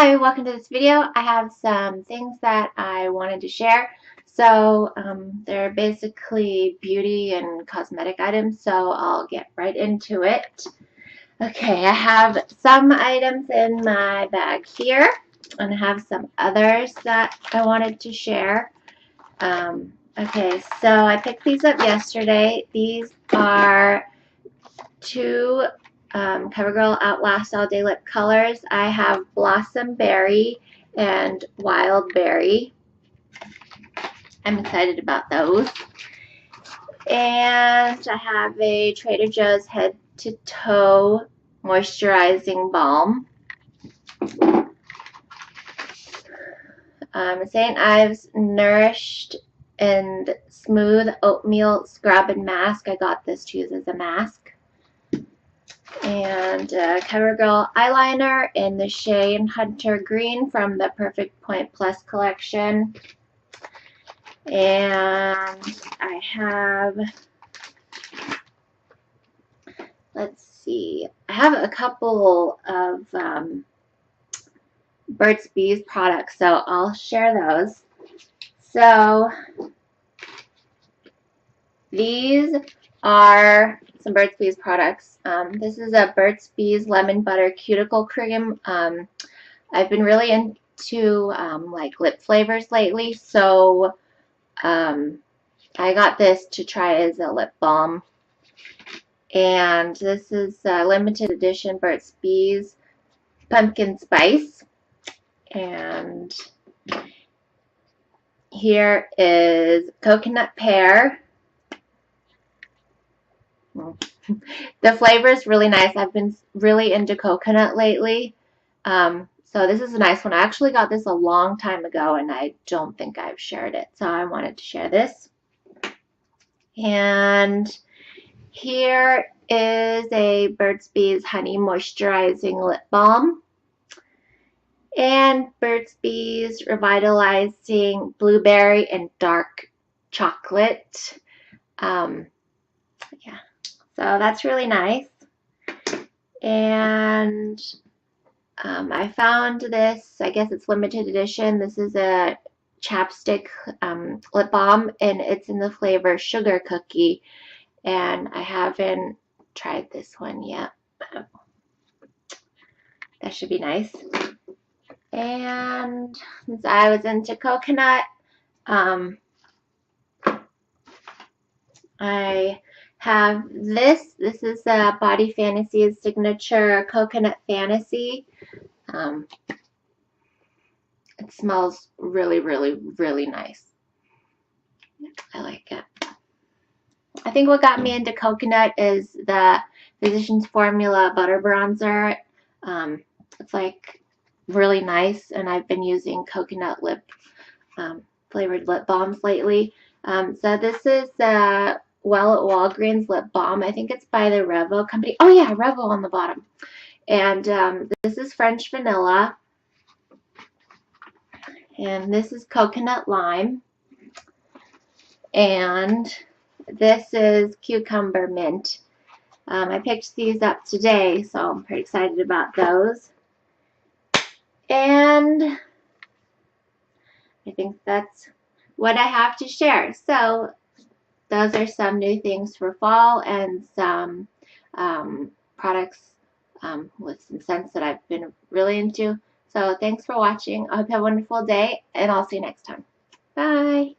Hi, welcome to this video. I have some things that I wanted to share. So they're basically beauty and cosmetic items, so I'll get right into it. Okay, I have some items in my bag here, and I have some others that I wanted to share. Okay, so I picked these up yesterday. These are two Covergirl Outlast All Day Lip colors. I have Blossom Berry and Wild Berry. I'm excited about those. And I have a Trader Joe's Head to Toe Moisturizing Balm. St. Ives Nourished and Smooth Oatmeal Scrub and Mask. I got this to use as a mask. And Covergirl Eyeliner in the shade Hunter Green from the Perfect Point Plus collection. And I have, let's see, I have a couple of Burt's Bees products, so I'll share those. So these are some Burt's Bees products. This is a Burt's Bees Lemon Butter Cuticle Cream. I've been really into like lip flavors lately, so I got this to try as a lip balm. And this is a limited edition Burt's Bees Pumpkin Spice. And here is Coconut Pear. The flavor is really nice. I've been really into coconut lately. So this is a nice one. I actually got this a long time ago and I don't think I've shared it. So I wanted to share this. And here is a Burt's Bees Honey Moisturizing Lip Balm. And Burt's Bees Revitalizing Blueberry and Dark Chocolate. Yeah. So that's really nice. And I found this, I guess it's limited edition. This is a Chapstick Lip Balm, and it's in the flavor Sugar Cookie. And I haven't tried this one yet. That should be nice. And since I was into coconut, I have this. This is Body Fantasies Signature Coconut Fantasy. It smells really, really, really nice. I like it. I think what got me into coconut is the Physicians Formula Butter Bronzer. It's like really nice, and I've been using coconut lip flavored lip balms lately. So this is Well at Walgreens Lip Balm. I think it's by the Revo company. Oh yeah, Revo on the bottom. And this is French Vanilla. And this is Coconut Lime. And this is Cucumber Mint. I picked these up today, so I'm pretty excited about those. And I think that's what I have to share. So those are some new things for fall and some products with some scents that I've been really into. So thanks for watching. I hope you have a wonderful day, and I'll see you next time. Bye.